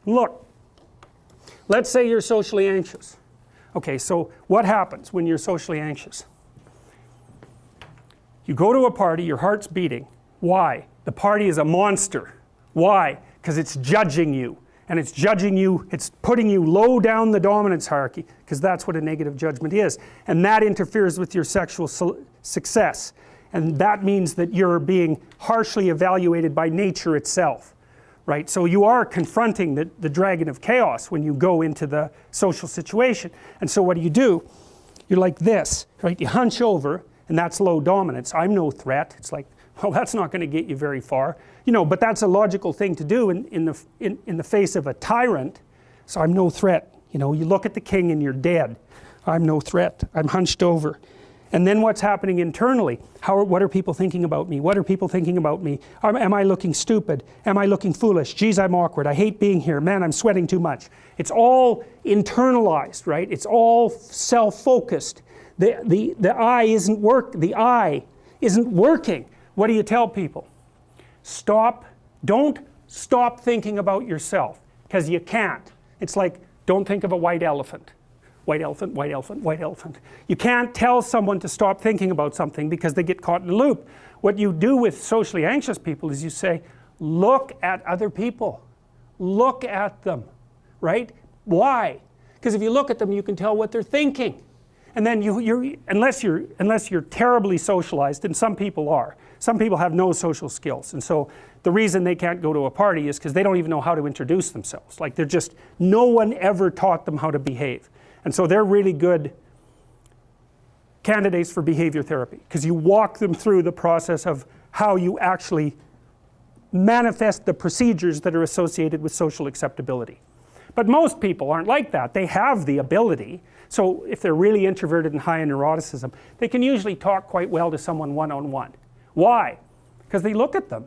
Look, let's say you're socially anxious. Okay, so what happens when you're socially anxious? You go to a party, your heart's beating. Why? The party is a monster. Why? Because it's judging you. And it's judging you, it's putting you low down the dominance hierarchy, because that's what a negative judgment is. And that interferes with your sexual success. And that means that you're being harshly evaluated by nature itself. Right? So you are confronting the dragon of chaos when you go into the social situation. And so what do? You're like this, right? You hunch over, and that's low dominance. I'm no threat. It's like, well, that's not going to get you very far. You know, but that's a logical thing to do in the face of a tyrant. So I'm no threat. You know, you look at the king and you're dead. I'm no threat. I'm hunched over. And then what's happening internally? What are people thinking about me? What are people thinking about me? Am I looking stupid? Am I looking foolish? Geez, I'm awkward. I hate being here. Man, I'm sweating too much. It's all internalized, right? It's all self-focused. The eye isn't working. What do you tell people? Don't stop thinking about yourself, because you can't. It's like, don't think of a white elephant. White elephant, white elephant, white elephant. You can't tell someone to stop thinking about something because they get caught in a loop. What you do with socially anxious people is you say, look at other people. Look at them, right? Why? Because if you look at them, you can tell what they're thinking. And then unless you're terribly socialized, and some people are. Some people have no social skills, and so the reason they can't go to a party is because they don't even know how to introduce themselves. Like no one ever taught them how to behave. And so they're really good candidates for behavior therapy, because you walk them through the process of how you actually manifest the procedures that are associated with social acceptability. But most people aren't like that. They have the ability. So if they're really introverted and high in neuroticism, they can usually talk quite well to someone one-on-one. Why? Because they look at them.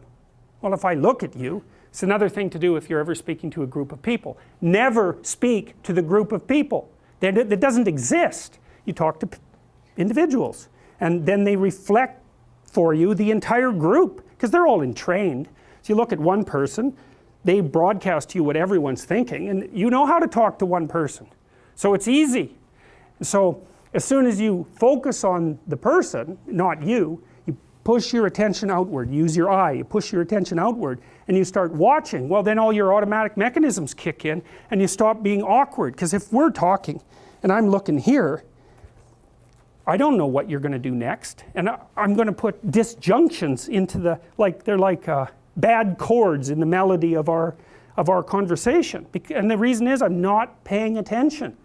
Well, if I look at you, it's another thing to do if you're ever speaking to a group of people. Never speak to the group of people. That doesn't exist. You talk to individuals, and then they reflect for you the entire group, because they're all entrained. So you look at one person, they broadcast to you what everyone's thinking, and you know how to talk to one person. So it's easy. So as soon as you focus on the person, not you, you push your attention outward, use your eye, you push your attention outward, and you start watching. Well, then all your automatic mechanisms kick in, and you stop being awkward. Because if we're talking and I'm looking here, I don't know what you're going to do next, and I'm going to put disjunctions into they're like bad chords in the melody of our conversation. And the reason is I'm not paying attention.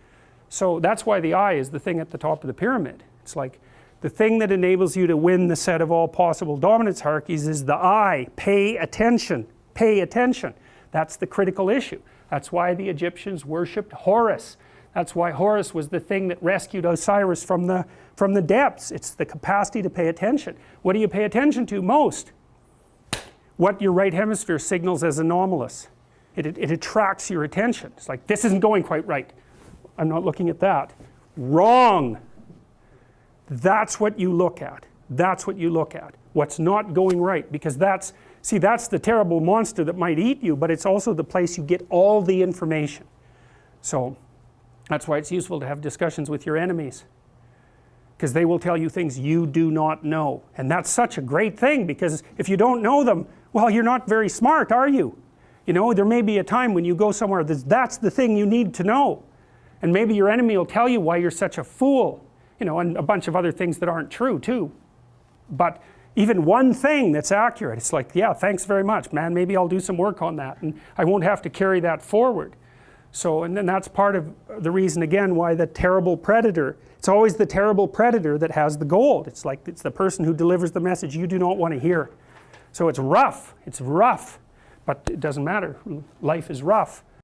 So that's why the eye is the thing at the top of the pyramid. It's like the thing that enables you to win the set of all possible dominance hierarchies is the eye. Pay attention. Pay attention. That's the critical issue. That's why the Egyptians worshipped Horus. That's why Horus was the thing that rescued Osiris from the depths. It's the capacity to pay attention. What do you pay attention to most? What your right hemisphere signals as anomalous. It attracts your attention. It's like, this isn't going quite right. I'm not looking at that. Wrong. That's what you look at. That's what you look at. What's not going right. Because that's the terrible monster that might eat you, but it's also the place you get all the information. So that's why it's useful to have discussions with your enemies, because they will tell you things you do not know. And that's such a great thing, because if you don't know them, well, you're not very smart, are you? You know, there may be a time when you go somewhere that's the thing you need to know. And maybe your enemy will tell you why you're such a fool, you know, and a bunch of other things that aren't true too. But even one thing that's accurate, it's like, yeah, thanks very much, man, maybe I'll do some work on that, and I won't have to carry that forward. So, and then that's part of the reason, again, why the terrible predator, it's always the terrible predator that has the gold. It's like, it's the person who delivers the message you do not want to hear. So it's rough, but it doesn't matter. Life is rough.